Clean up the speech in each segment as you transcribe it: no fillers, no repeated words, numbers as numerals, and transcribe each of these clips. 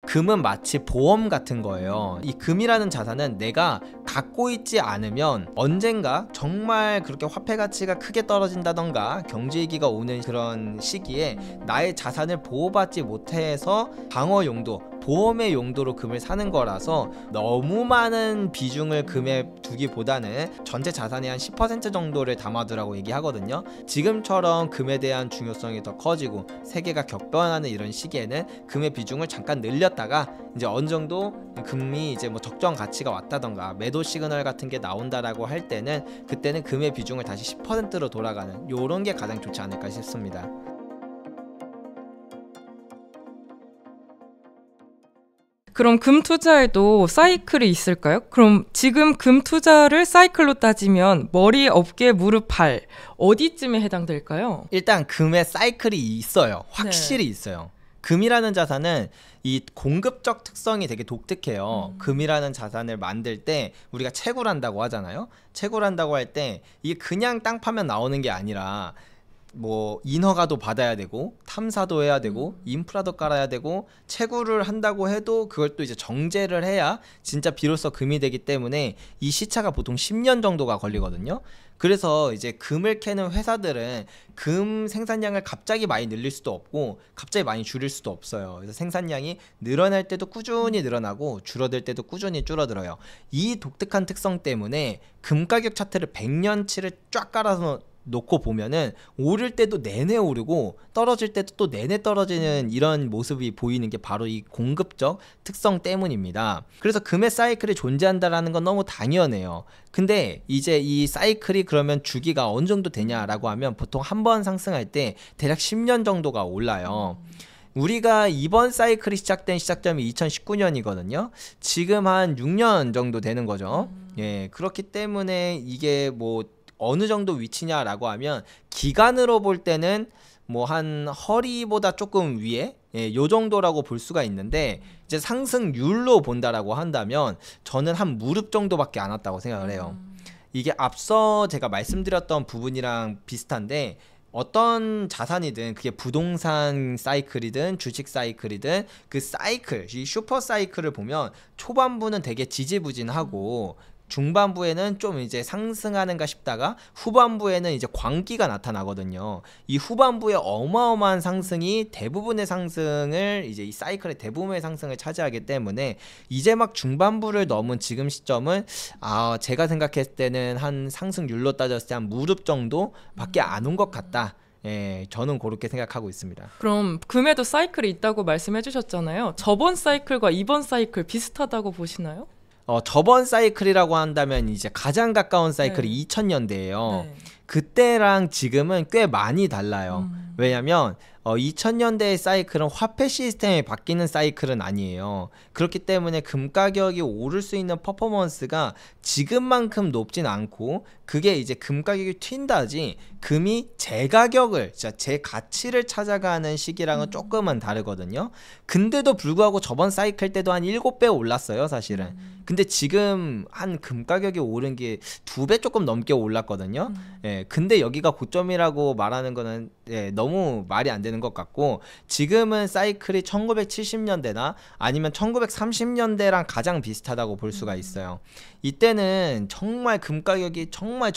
금은 마치 보험 같은 거예요. 이 금이라는 자산은 내가 갖고 있지 않으면 언젠가 정말 그렇게 화폐 가치가 크게 떨어진다던가 경제위기가 오는 그런 시기에 나의 자산을 보호받지 못해서 방어 용도, 보험의 용도로 금을 사는 거라서 너무 많은 비중을 금에 두기보다는 전체 자산의 한 10% 정도를 담아두라고 얘기하거든요. 지금처럼 금에 대한 중요성이 더 커지고 세계가 격변하는 이런 시기에는 금의 비중을 잠깐 늘렸다가 이제 어느 정도 금이 이제 뭐 적정 가치가 왔다던가 매도 시그널 같은 게 나온다라고 할 때는 그때는 금의 비중을 다시 10%로 돌아가는 요런 게 가장 좋지 않을까 싶습니다. 그럼 금 투자에도 사이클이 있을까요? 그럼 지금 금 투자를 사이클로 따지면 머리, 어깨, 무릎, 발 어디쯤에 해당될까요? 일단 금의 사이클이 있어요. 확실히 있어요. 금이라는 자산은 이 공급적 특성이 되게 독특해요. 금이라는 자산을 만들 때 우리가 채굴 한다고 하잖아요. 채굴 한다고 할 때 이게 그냥 땅 파면 나오는 게 아니라 뭐 인허가도 받아야 되고 탐사도 해야 되고 인프라도 깔아야 되고 채굴을 한다고 해도 그걸 또 이제 정제를 해야 진짜 비로소 금이 되기 때문에 이 시차가 보통 10년 정도가 걸리거든요. 그래서 이제 금을 캐는 회사들은 금 생산량을 갑자기 많이 늘릴 수도 없고 갑자기 많이 줄일 수도 없어요. 그래서 생산량이 늘어날 때도 꾸준히 늘어나고 줄어들 때도 꾸준히 줄어들어요. 이 독특한 특성 때문에 금 가격 차트를 100년치를 쫙 깔아서 놓고 보면은 오를 때도 내내 오르고 떨어질 때도 또 내내 떨어지는 이런 모습이 보이는 게 바로 이 공급적 특성 때문입니다. 그래서 금의 사이클이 존재한다라는 건 너무 당연해요. 근데 이제 이 사이클이 그러면 주기가 어느 정도 되냐라고 하면 보통 한 번 상승할 때 대략 10년 정도가 올라요. 우리가 이번 사이클이 시작된 시작점이 2019년이거든요. 지금 한 6년 정도 되는 거죠. 예, 그렇기 때문에 이게 뭐 어느 정도 위치냐라고 하면 기간으로 볼 때는 뭐 한 허리보다 조금 위에 요 정도라고 볼 수가 있는데 이제 상승률로 본다라고 한다면 저는 한 무릎 정도밖에 안 왔다고 생각을 해요. 이게 앞서 제가 말씀드렸던 부분이랑 비슷한데 어떤 자산이든 그게 부동산 사이클이든 주식 사이클이든 그 사이클, 이 슈퍼 사이클을 보면 초반부는 되게 지지부진하고 중반부에는 좀 이제 상승하는가 싶다가 후반부에는 이제 광기가 나타나거든요. 이 후반부에 어마어마한 상승이 대부분의 상승을 이제 이 사이클의 대부분의 상승을 차지하기 때문에 이제 막 중반부를 넘은 지금 시점은 제가 생각했을 때는 한 상승률로 따졌을 때 한 무릎 정도밖에 안 온 것 같다. 예, 저는 그렇게 생각하고 있습니다. 그럼 금에도 사이클이 있다고 말씀해 주셨잖아요. 저번 사이클과 이번 사이클 비슷하다고 보시나요? 저번 사이클이라고 한다면 이제 가장 가까운 사이클이 2000년대예요. 그때랑 지금은 꽤 많이 달라요. 왜냐면 2000년대의 사이클은 화폐 시스템이 바뀌는 사이클은 아니에요. 그렇기 때문에 금 가격이 오를 수 있는 퍼포먼스가 지금만큼 높진 않고 그게 이제 금 가격이 튄다지 금이 제 가격을, 제 가치를 찾아가는 시기랑은 조금은 다르거든요. 근데도 불구하고 저번 사이클 때도 한 7배 올랐어요, 사실은. 근데 지금 한 금 가격이 오른 게 2배 조금 넘게 올랐거든요. 예, 근데 여기가 고점이라고 말하는 거는 너무 말이 안 되는 것 같고 지금은 사이클이 1970년대나 아니면 1930년대랑 가장 비슷하다고 볼 수가 있어요. 이때는 정말 금 가격이 정말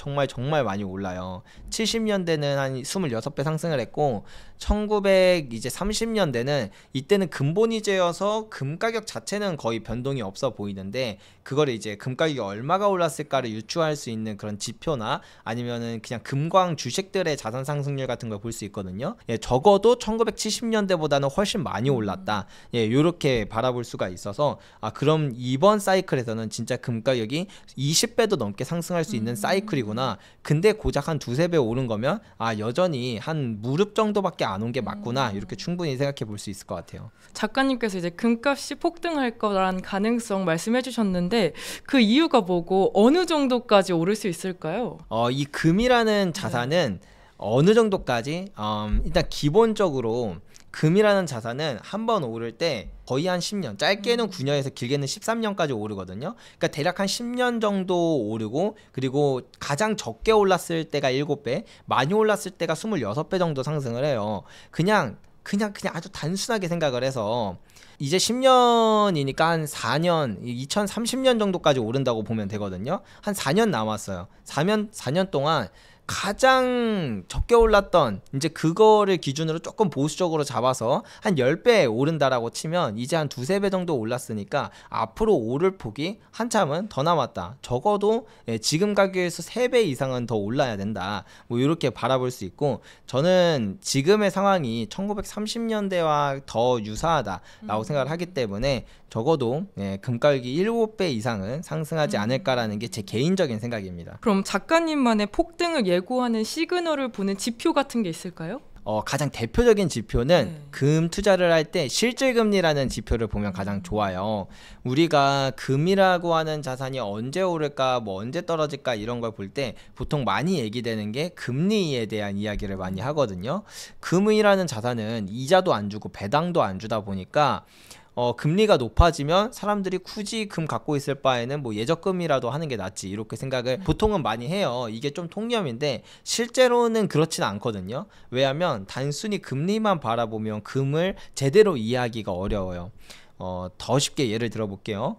많이 올라요. 70년대는 한 26배 상승을 했고 1930년대는 이때는 근본이제여서 금 가격 자체는 거의 변동이 없어 보이는데 그걸 이제 금 가격이 얼마가 올랐을까를 유추할 수 있는 그런 지표나 아니면은 그냥 금광 주식들의 자산 상승률 같은 걸 볼 수 있거든요. 예, 적어도 1970년대보다는 훨씬 많이 올랐다. 예, 요렇게 바라볼 수가 있어서 그럼 이번 사이클에서는 진짜 금 가격이 20배도 넘게 상승할 수 있는 사이클이구나. 근데 고작 한 2~3배 오른 거면 여전히 한 무릎 정도밖에 안 온 게 맞구나. 이렇게 충분히 생각해 볼 수 있을 것 같아요. 작가님께서 이제 금값이 폭등할 거란 가능성 말씀해 주셨는데 그 이유가 뭐고 어느 정도까지 오를 수 있을까요? 이 금이라는 자산은 어느 정도까지 일단 기본적으로 금이라는 자산은 한번 오를 때 거의 한 10년, 짧게는 9년에서 길게는 13년까지 오르거든요. 그러니까 대략 한 10년 정도 오르고 그리고 가장 적게 올랐을 때가 7배, 많이 올랐을 때가 26배 정도 상승을 해요. 그냥 그냥 아주 단순하게 생각을 해서 이제 10년이니까 한 4년, 2030년 정도까지 오른다고 보면 되거든요. 한 4년 남았어요. 4년 동안 가장 적게 올랐던 이제 그거를 기준으로 조금 보수적으로 잡아서 한 10배 오른다라고 치면 이제 한 두세 배 정도 올랐으니까 앞으로 오를 폭이 한참은 더 남았다. 적어도 지금 가격에서 3배 이상은 더 올라야 된다. 뭐 이렇게 바라볼 수 있고, 저는 지금의 상황이 1930년대와 더 유사하다라고 생각을 하기 때문에 적어도 금 가격이 7배 이상은 상승하지 않을까라는 게 제 개인적인 생각입니다. 그럼 작가님만의 폭등을 예고하는 시그널을 보는 지표 같은 게 있을까요? 가장 대표적인 지표는 금 투자를 할 때 실질금리라는 지표를 보면 가장 좋아요. 우리가 금이라고 하는 자산이 언제 오를까, 뭐 언제 떨어질까 이런 걸 볼 때 보통 많이 얘기되는 게 금리에 대한 이야기를 많이 하거든요. 금이라는 자산은 이자도 안 주고 배당도 안 주다 보니까 금리가 높아지면 사람들이 굳이 금 갖고 있을 바에는 뭐 예적금이라도 하는 게 낫지, 이렇게 생각을 보통은 많이 해요. 이게 좀 통념인데 실제로는 그렇진 않거든요. 왜냐하면 단순히 금리만 바라보면 금을 제대로 이해하기가 어려워요. 더 쉽게 예를 들어볼게요.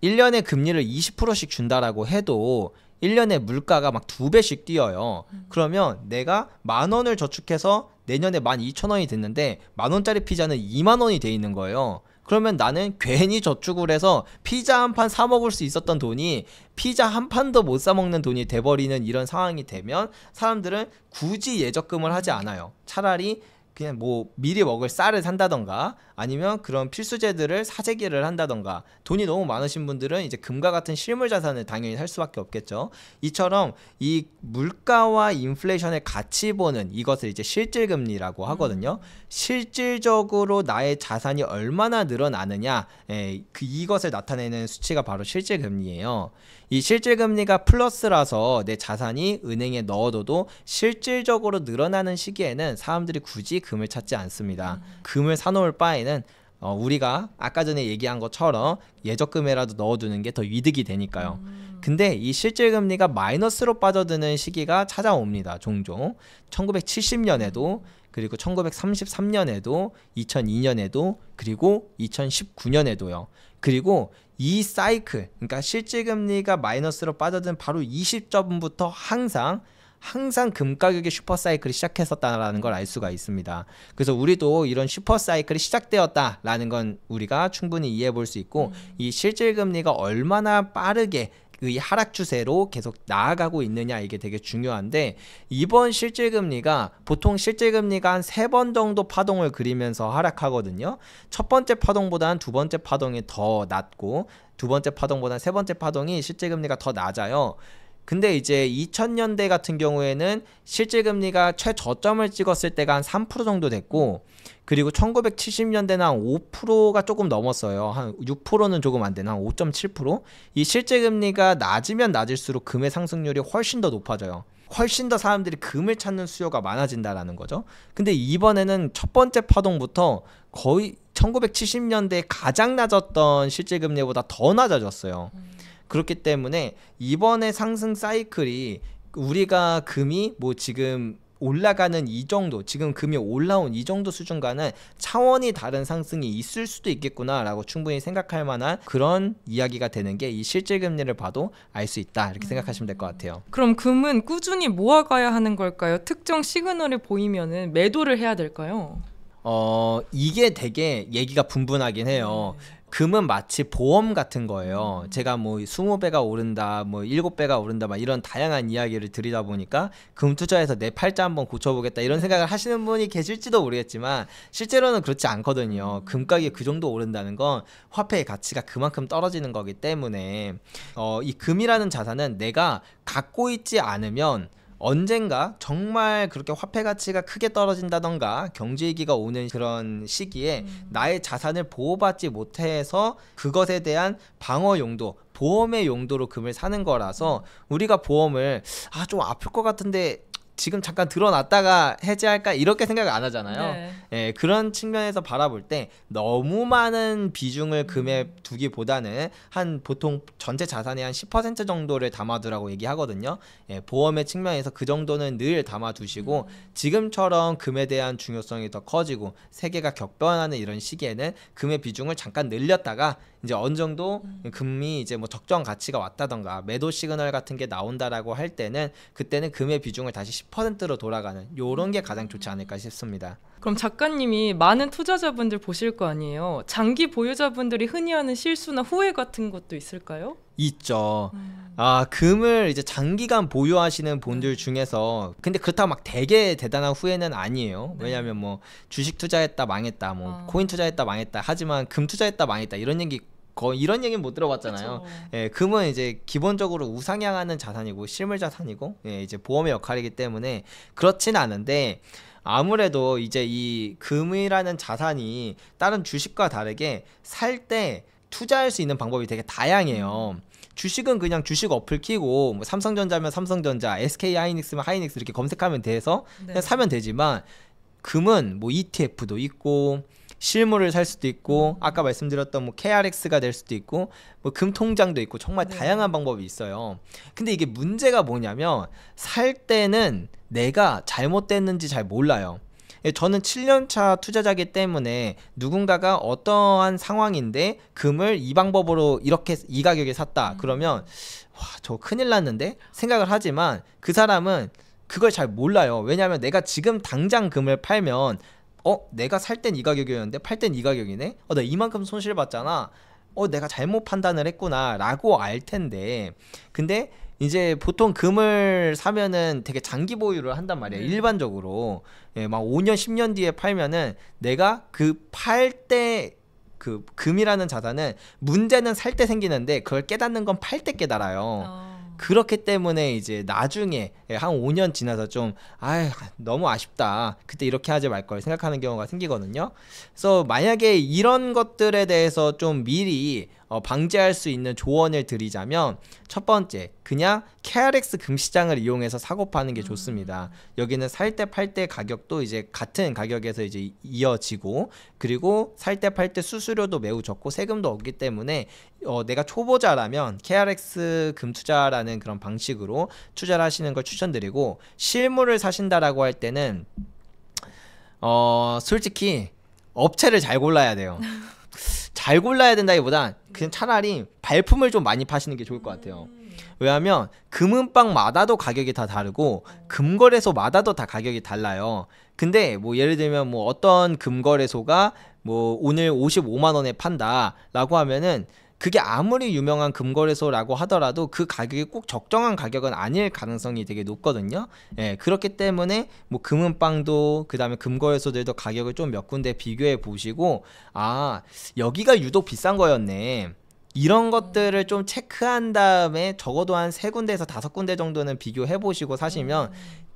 1년에 금리를 20%씩 준다라고 해도 1년에 물가가 막 2배씩 뛰어요. 그러면 내가 10,000원을 저축해서 내년에 12,000원이 됐는데 10,000원짜리 피자는 20,000원이 돼 있는 거예요. 그러면 나는 괜히 저축을 해서 피자 한 판 사 먹을 수 있었던 돈이 피자 한 판도 못 사 먹는 돈이 돼버리는 이런 상황이 되면 사람들은 굳이 예적금을 하지 않아요. 차라리 그냥 뭐 미리 먹을 쌀을 산다던가 아니면 그런 필수재들을 사재기를 한다던가, 돈이 너무 많으신 분들은 이제 금과 같은 실물 자산을 당연히 살 수밖에 없겠죠. 이처럼 이 물가와 인플레이션을 같이 보는 이것을 이제 실질금리라고 하거든요. 실질적으로 나의 자산이 얼마나 늘어나느냐, 이것을 나타내는 수치가 바로 실질금리예요. 이 실질금리가 플러스라서 내 자산이 은행에 넣어둬도 실질적으로 늘어나는 시기에는 사람들이 굳이 금을 찾지 않습니다. 금을 사놓을 바에는 우리가 아까 전에 얘기한 것처럼 예적금에라도 넣어두는 게 더 이득이 되니까요. 근데 이 실질금리가 마이너스로 빠져드는 시기가 찾아옵니다. 종종 1970년에도, 그리고 1933년에도, 2002년에도, 그리고 2019년에도요. 그리고 이 사이클, 그러니까 실질금리가 마이너스로 빠져든 바로 이 시점부터 항상 금 가격의 슈퍼사이클이 시작했었다라는 걸 알 수가 있습니다. 그래서 우리도 이런 슈퍼사이클이 시작되었다라는 건 우리가 충분히 이해해 볼 수 있고, 이 실질금리가 얼마나 빠르게 이 하락 추세로 계속 나아가고 있느냐, 이게 되게 중요한데, 이번 실질금리가 보통 실질금리가 한 3번 정도 파동을 그리면서 하락하거든요. 첫 번째 파동보다는 두 번째 파동이 더 낮고, 두 번째 파동보다는 세 번째 파동이 실질금리가 더 낮아요. 근데 이제 2000년대 같은 경우에는 실질금리가 최저점을 찍었을 때가 한 3% 정도 됐고, 그리고 1970년대는 한 5%가 조금 넘었어요. 한 6%는 조금 안 되나, 한 5.7%? 이 실질금리가 낮으면 낮을수록 금의 상승률이 훨씬 더 높아져요. 훨씬 더 사람들이 금을 찾는 수요가 많아진다라는 거죠. 근데 이번에는 첫 번째 파동부터 거의 1970년대 가장 낮았던 실질금리보다 더 낮아졌어요. 그렇기 때문에 이번에 상승 사이클이 우리가 금이 뭐 지금 올라가는 이 정도, 지금 금이 올라온 이 정도 수준과는 차원이 다른 상승이 있을 수도 있겠구나라고 충분히 생각할 만한 그런 이야기가 되는 게 이 실질금리를 봐도 알 수 있다, 이렇게 생각하시면 될 것 같아요. 그럼 금은 꾸준히 모아가야 하는 걸까요? 특정 시그널이 보이면은 매도를 해야 될까요? 이게 되게 얘기가 분분하긴 해요. 금은 마치 보험 같은 거예요. 제가 뭐 20배가 오른다, 뭐 7배가 오른다, 막 이런 다양한 이야기를 드리다 보니까 금 투자해서 내 팔자 한번 고쳐보겠다 이런 생각을 하시는 분이 계실지도 모르겠지만 실제로는 그렇지 않거든요. 금 가격이 그 정도 오른다는 건 화폐의 가치가 그만큼 떨어지는 거기 때문에 이 금이라는 자산은 내가 갖고 있지 않으면 언젠가 정말 그렇게 화폐 가치가 크게 떨어진다던가 경제위기가 오는 그런 시기에 나의 자산을 보호받지 못해서 그것에 대한 방어 용도, 보험의 용도로 금을 사는 거라서, 우리가 보험을 좀 아플 것 같은데 지금 잠깐 들어놨다가 해지할까 이렇게 생각을 안 하잖아요. 네. 예, 그런 측면에서 바라볼 때 너무 많은 비중을 금에 두기보다는 한 보통 전체 자산의 한 10% 정도를 담아두라고 얘기하거든요. 예, 보험의 측면에서 그 정도는 늘 담아두시고 지금처럼 금에 대한 중요성이 더 커지고 세계가 격변하는 이런 시기에는 금의 비중을 잠깐 늘렸다가 이제 어느 정도 금이 이제 뭐 적정 가치가 왔다던가 매도 시그널 같은 게 나온다라고 할 때는 그때는 금의 비중을 다시 10%로 돌아가는 요런 게 가장 좋지 않을까 싶습니다. 그럼 작가님이 많은 투자자분들 보실 거 아니에요. 장기 보유자분들이 흔히 하는 실수나 후회 같은 것도 있을까요? 있죠. 아, 금을 이제 장기간 보유하시는 분들 중에서 근데 그렇다고 막 되게 대단한 후회는 아니에요. 왜냐하면 뭐 주식 투자했다 망했다, 뭐 코인 투자했다 망했다, 하지만 금 투자했다 망했다 이런 얘기 거의 이런 얘기는 못 들어봤잖아요. 예, 금은 이제 기본적으로 우상향하는 자산이고 실물 자산이고 예, 이제 보험의 역할이기 때문에 그렇진 않은데 아무래도 이제 이 금이라는 자산이 다른 주식과 다르게 살 때 투자할 수 있는 방법이 되게 다양해요. 주식은 그냥 주식 어플 키고 뭐 삼성전자면 삼성전자, SK하이닉스면 하이닉스 이렇게 검색하면 돼서 그냥 사면 되지만 금은 뭐 ETF도 있고 실물을 살 수도 있고 아까 말씀드렸던 뭐 KRX가 될 수도 있고 뭐 금 통장도 있고 정말 다양한 방법이 있어요. 근데 이게 문제가 뭐냐면 살 때는 내가 잘못됐는지 잘 몰라요. 저는 7년차 투자자이기 때문에 누군가가 어떠한 상황인데 금을 이 방법으로 이렇게 이 가격에 샀다 그러면 와, 저 큰일 났는데 생각을 하지만 그 사람은 그걸 잘 몰라요. 왜냐하면 내가 지금 당장 금을 팔면 내가 살 땐 이 가격이었는데 팔 땐 이 가격이네? 나 이만큼 손실 봤잖아. 내가 잘못 판단을 했구나 라고 알 텐데 근데 이제 보통 금을 사면은 되게 장기 보유를 한단 말이에요. 일반적으로 예, 막 5년 10년 뒤에 팔면은 내가 그 팔 때 그 금이라는 자산은 문제는 살 때 생기는데 그걸 깨닫는 건 팔 때 깨달아요. 그렇기 때문에 이제 나중에 한 5년 지나서 좀 너무 아쉽다 그때 이렇게 하지 말 걸 생각하는 경우가 생기거든요. 그래서 만약에 이런 것들에 대해서 좀 미리 방지할 수 있는 조언을 드리자면 첫 번째 그냥 KRX 금시장을 이용해서 사고 파는 게 좋습니다. 여기는 살 때 팔 때 가격도 이제 같은 가격에서 이제 이어지고 그리고 살 때 팔 때 수수료도 매우 적고 세금도 없기 때문에 내가 초보자라면 KRX 금투자라는 그런 방식으로 투자를 하시는 걸 추천드리고 실물을 사신다라고 할 때는 솔직히 업체를 잘 골라야 돼요. 잘 골라야 된다기보단 그냥 차라리 발품을 좀 많이 파시는 게 좋을 것 같아요. 왜냐하면 금은방마다도 가격이 다 다르고 금거래소마다도 다 가격이 달라요. 근데 뭐 예를 들면 뭐 어떤 금거래소가 뭐 오늘 55만 원에 판다 라고 하면은 그게 아무리 유명한 금거래소라고 하더라도 그 가격이 꼭 적정한 가격은 아닐 가능성이 되게 높거든요. 예, 그렇기 때문에 뭐 금은방도 그 다음에 금거래소들도 가격을 좀 몇 군데 비교해 보시고 여기가 유독 비싼 거였네. 이런 것들을 좀 체크한 다음에 적어도 한 3군데에서 5군데 정도는 비교해 보시고 사시면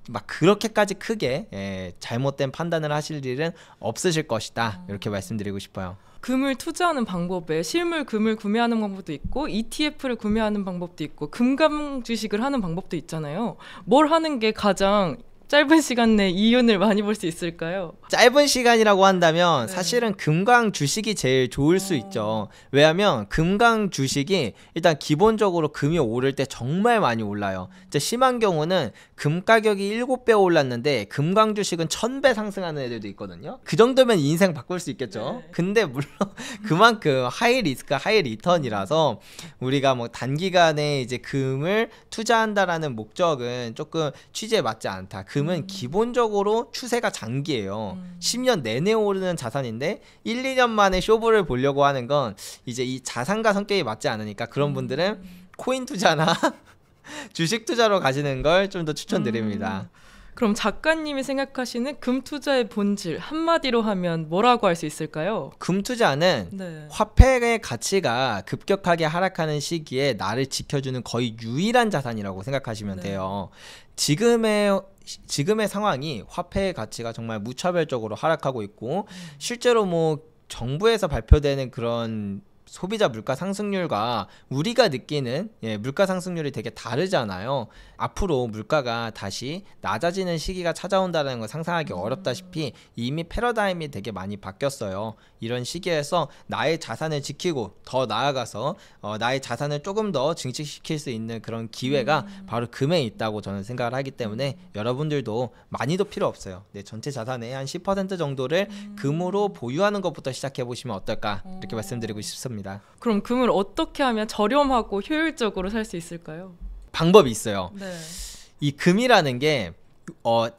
막 그렇게까지 크게 잘못된 판단을 하실 일은 없으실 것이다. 이렇게 말씀드리고 싶어요. 금을 투자하는 방법에 실물 금을 구매하는 방법도 있고 ETF를 구매하는 방법도 있고 금감 주식을 하는 방법도 있잖아요. 뭘 하는 게 가장 짧은 시간 내에 이윤을 많이 볼 수 있을까요? 짧은 시간이라고 한다면 사실은 금강 주식이 제일 좋을 수 있죠. 왜냐하면 금강 주식이 일단 기본적으로 금이 오를 때 정말 많이 올라요. 진짜 심한 경우는 금 가격이 7배 올랐는데 금강 주식은 1000배 상승하는 애들도 있거든요. 그 정도면 인생 바꿀 수 있겠죠. 근데 물론 그만큼 하이 리스크 하이 리턴이라서 우리가 뭐 단기간에 이제 금을 투자한다라는 목적은 조금 취지에 맞지 않다. 금은 기본적으로 추세가 장기예요. 10년 내내 오르는 자산인데 1, 2년 만에 쇼부를 보려고 하는 건 이제 이 자산과 성격이 맞지 않으니까 그런 분들은 코인 투자나 주식 투자로 가시는 걸 좀 더 추천드립니다. 그럼 작가님이 생각하시는 금 투자의 본질 한마디로 하면 뭐라고 할 수 있을까요? 금 투자는 화폐의 가치가 급격하게 하락하는 시기에 나를 지켜주는 거의 유일한 자산이라고 생각하시면 돼요. 지금의 상황이 화폐의 가치가 정말 무차별적으로 하락하고 있고 실제로 뭐 정부에서 발표되는 그런 소비자 물가 상승률과 우리가 느끼는 물가 상승률이 되게 다르잖아요. 앞으로 물가가 다시 낮아지는 시기가 찾아온다는 걸 상상하기 어렵다시피 이미 패러다임이 되게 많이 바뀌었어요. 이런 시기에서 나의 자산을 지키고 더 나아가서 나의 자산을 조금 더 증식시킬 수 있는 그런 기회가 바로 금에 있다고 저는 생각을 하기 때문에 여러분들도 많이도 필요 없어요. 내 전체 자산의 한 10% 정도를 금으로 보유하는 것부터 시작해 보시면 어떨까 이렇게 말씀드리고 싶습니다. 그럼 금을 어떻게 하면 저렴하고 효율적으로 살 수 있을까요? 방법이 있어요. 네. 이 금이라는 게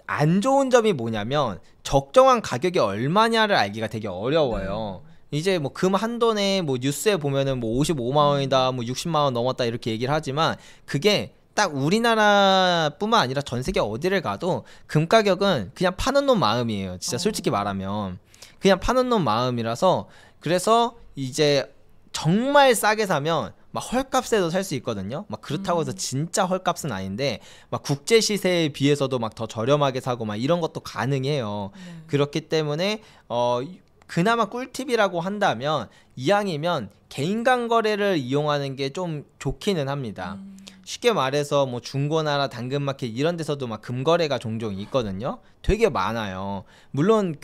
안 좋은 점이 뭐냐면 적정한 가격이 얼마냐를 알기가 되게 어려워요. 이제 뭐 금 한 돈에 뭐 뉴스에 보면은 뭐 55만 원이다, 뭐 60만 원 넘었다 이렇게 얘기를 하지만 그게 딱 우리나라뿐만 아니라 전 세계 어디를 가도 금 가격은 그냥 파는 놈 마음이에요. 진짜 솔직히 말하면 그냥 파는 놈 마음이라서 그래서 이제 정말 싸게 사면 막 헐값에도 살 수 있거든요. 막 그렇다고 해서 진짜 헐값은 아닌데 막 국제 시세에 비해서도 막 더 저렴하게 사고 막 이런 것도 가능해요. 그렇기 때문에 그나마 꿀팁이라고 한다면 이왕이면 개인간 거래를 이용하는 게 좀 좋기는 합니다. 쉽게 말해서 뭐 중고나라 당근마켓 이런 데서도 막 금거래가 종종 있거든요. 되게 많아요. 물론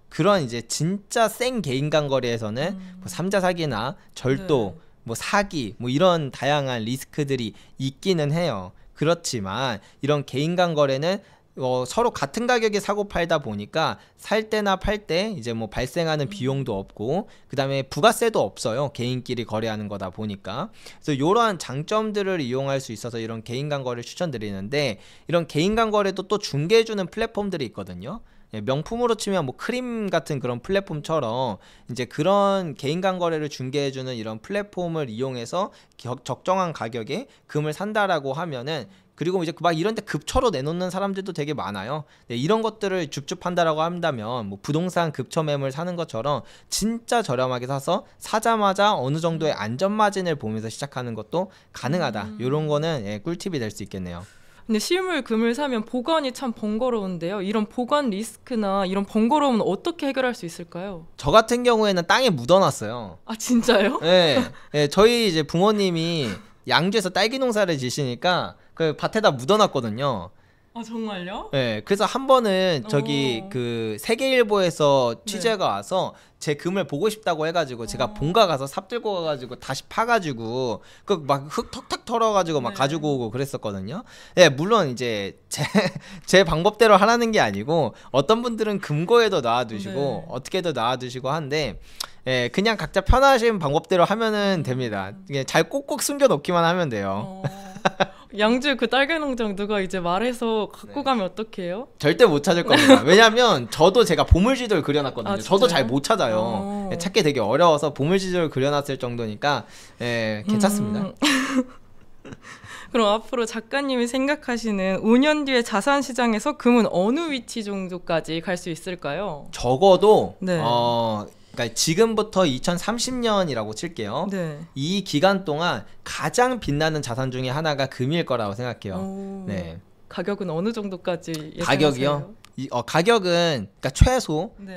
그런 이제 진짜 센 개인간 거래에서는 뭐 삼자 사기나 절도, 뭐 사기, 뭐 이런 다양한 리스크들이 있기는 해요. 그렇지만 이런 개인간 거래는 서로 같은 가격에 사고 팔다 보니까 살 때나 팔 때 이제 뭐 발생하는 비용도 없고 그 다음에 부가세도 없어요. 개인끼리 거래하는 거다 보니까. 그래서 이러한 장점들을 이용할 수 있어서 이런 개인간 거래를 추천드리는데 이런 개인간 거래도 또 중개해주는 플랫폼들이 있거든요. 명품으로 치면 뭐 크림 같은 그런 플랫폼처럼 이제 그런 개인간 거래를 중개해주는 이런 플랫폼을 이용해서 적정한 가격에 금을 산다라고 하면은 그리고 이제 막 이런 데 급처로 내놓는 사람들도 되게 많아요. 이런 것들을 줍줍한다라고 한다면 뭐 부동산 급처 매물 사는 것처럼 진짜 저렴하게 사서 사자마자 어느 정도의 안전 마진을 보면서 시작하는 것도 가능하다. 이런 거는 꿀팁이 될 수 있겠네요. 근데 실물 금을 사면 보관이 참 번거로운데요. 이런 보관 리스크나 이런 번거로움은 어떻게 해결할 수 있을까요? 저 같은 경우에는 땅에 묻어놨어요. 아 진짜요? 네, 저희 이제 부모님이 양주에서 딸기 농사를 지시니까 그 밭에다 묻어놨거든요. 아 정말요? 네, 그래서 한 번은 저기 그 세계일보에서 취재가 와서 제 금을 보고 싶다고 해가지고 제가 본가 가서 삽 들고 가가지고 다시 파가지고 그 막 흙 턱턱 털어가지고 막 가지고 오고 그랬었거든요. 네, 물론 이제 제 방법대로 하라는 게 아니고 어떤 분들은 금고에도 놔두시고 어떻게도 놔두시고 한데 그냥 각자 편하신 방법대로 하면은 됩니다. 잘 꼭꼭 숨겨 놓기만 하면 돼요. 양주 그 딸기 농장 누가 이제 말해서 갖고 가면 어떡해요? 절대 못 찾을 겁니다. 왜냐면 저도 제가 보물지도를 그려놨거든요. 아, 저도 잘 못 찾아요. 찾기 되게 어려워서 보물지도를 그려놨을 정도니까 괜찮습니다. 그럼 앞으로 작가님이 생각하시는 5년 뒤에 자산 시장에서 금은 어느 위치 정도까지 갈 수 있을까요? 적어도 그러니까 지금부터 2030년이라고 칠게요. 이 기간 동안 가장 빛나는 자산 중에 하나가 금일 거라고 생각해요. 가격은 어느 정도까지 예상하세요? 가격이요? 가격은 그러니까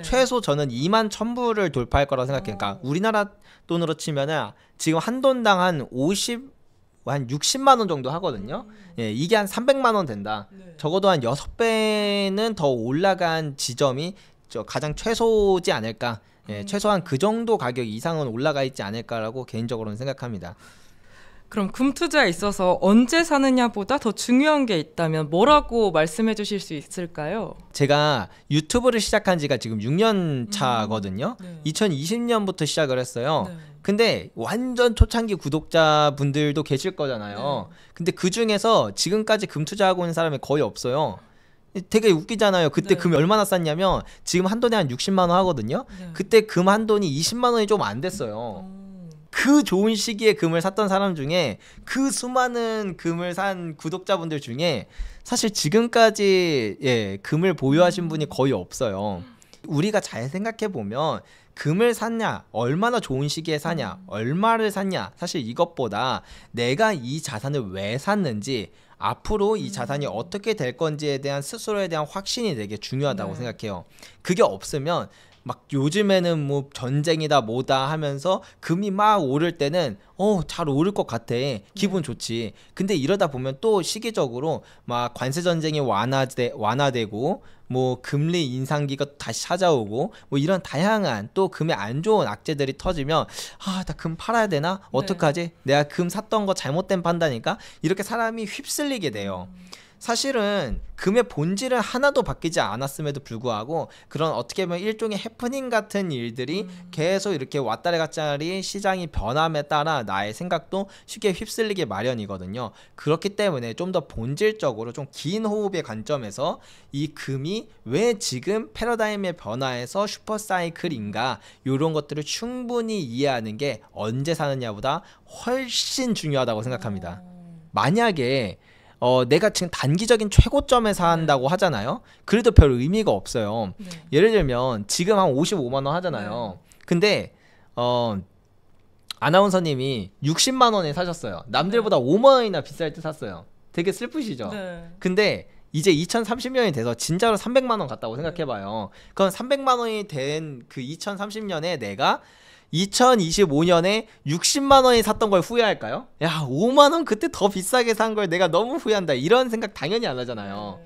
최소 저는 2만 1,000불을 돌파할 거라고 생각해요. 그러니까 우리나라 돈으로 치면은 지금 한 돈당 한 60만 원 정도 하거든요. 이게 한 300만 원 된다. 적어도 한 6배는 더 올라간 지점이 가장 최소지 않을까. 최소한 그 정도 가격 이상은 올라가 있지 않을까라고 개인적으로는 생각합니다. 그럼 금 투자에 있어서 언제 사느냐보다 더 중요한 게 있다면 뭐라고 말씀해 주실 수 있을까요? 제가 유튜브를 시작한 지가 지금 6년 차거든요. 2020년부터 시작을 했어요. 근데 완전 초창기 구독자분들도 계실 거잖아요. 근데 그 중에서 지금까지 금 투자하고 있는 사람이 거의 없어요. 되게 웃기잖아요. 그때 금이 얼마나 쌌냐면 지금 한 돈에 한 60만 원 하거든요. 그때 금 한 돈이 20만 원이 좀 안 됐어요. 그 좋은 시기에 금을 샀던 사람 중에 그 수많은 금을 산 구독자분들 중에 사실 지금까지 금을 보유하신 분이 거의 없어요. 우리가 잘 생각해 보면 금을 샀냐, 얼마나 좋은 시기에 사냐, 얼마를 샀냐, 사실 이것보다 내가 이 자산을 왜 샀는지, 앞으로 이 자산이 어떻게 될 건지에 대한 스스로에 대한 확신이 되게 중요하다고 생각해요. 그게 없으면 막 요즘에는 뭐 전쟁이다 뭐다 하면서 금이 막 오를 때는 잘 오를 것 같아. 기분 좋지. 근데 이러다 보면 또 시기적으로 막 관세 전쟁이 완화되고 뭐 금리 인상기가 다시 찾아오고 뭐 이런 다양한 또 금에 안 좋은 악재들이 터지면 나 금 팔아야 되나? 어떡하지? 내가 금 샀던 거 잘못된 판다니까? 이렇게 사람이 휩쓸리게 돼요. 사실은 금의 본질은 하나도 바뀌지 않았음에도 불구하고 그런 어떻게 보면 일종의 해프닝 같은 일들이 계속 이렇게 왔다리 갔다리 시장이 변함에 따라 나의 생각도 쉽게 휩쓸리게 마련이거든요. 그렇기 때문에 좀 더 본질적으로 좀 긴 호흡의 관점에서 이 금이 왜 지금 패러다임의 변화에서 슈퍼사이클인가 이런 것들을 충분히 이해하는 게 언제 사느냐보다 훨씬 중요하다고 생각합니다. 만약에 내가 지금 단기적인 최고점에 산다고 하잖아요. 그래도 별 의미가 없어요. 예를 들면 지금 한 55만 원 하잖아요. 근데 아나운서님이 60만 원에 사셨어요. 남들보다 5만 원이나 비쌀 때 샀어요. 되게 슬프시죠? 근데 이제 2030년이 돼서 진짜로 300만 원 같다고 생각해봐요. 그럼 300만 원이 된 그 2030년에 내가 2025년에 60만 원에 샀던 걸 후회할까요? 야, 5만 원 그때 더 비싸게 산 걸 내가 너무 후회한다. 이런 생각 당연히 안 하잖아요.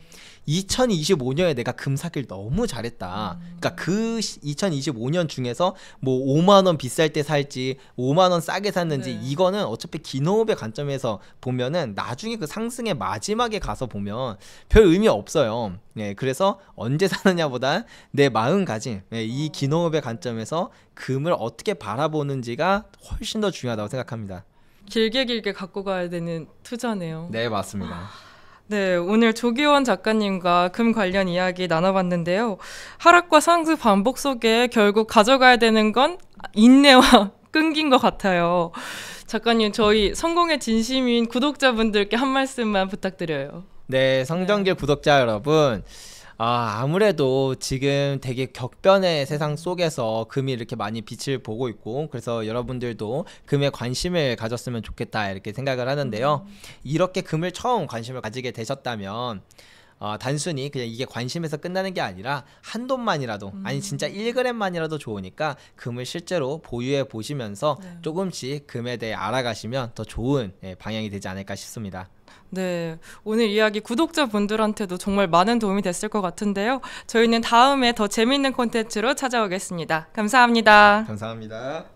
2025년에 내가 금 사길 너무 잘했다. 그러니까 그 2025년 중에서 뭐 5만 원 비쌀 때 살지 5만 원 싸게 샀는지 이거는 어차피 긴 호흡의 관점에서 보면은 나중에 그 상승의 마지막에 가서 보면 별 의미 없어요. 그래서 언제 사느냐보다 내 마음가짐, 이 긴 호흡의 관점에서 금을 어떻게 바라보는지가 훨씬 더 중요하다고 생각합니다. 길게 갖고 가야 되는 투자네요. 네, 맞습니다. 네, 오늘 조기원 작가님과 금 관련 이야기 나눠봤는데요. 하락과 상승 반복 속에 결국 가져가야 되는 건 인내와 끈기인 것 같아요. 작가님, 저희 성공의 진심인 구독자분들께 한 말씀만 부탁드려요. 네, 성정길 구독자 여러분, 아무래도 지금 되게 격변의 세상 속에서 금이 이렇게 많이 빛을 보고 있고 그래서 여러분들도 금에 관심을 가졌으면 좋겠다 이렇게 생각을 하는데요. 이렇게 금을 처음 관심을 가지게 되셨다면 단순히 그냥 이게 관심에서 끝나는 게 아니라 한돈만이라도 아니 진짜 1g만이라도 좋으니까 금을 실제로 보유해 보시면서 조금씩 금에 대해 알아가시면 더 좋은 방향이 되지 않을까 싶습니다. 네, 오늘 이야기 구독자분들한테도 정말 많은 도움이 됐을 것 같은데요. 저희는 다음에 더 재미있는 콘텐츠로 찾아오겠습니다. 감사합니다. 감사합니다.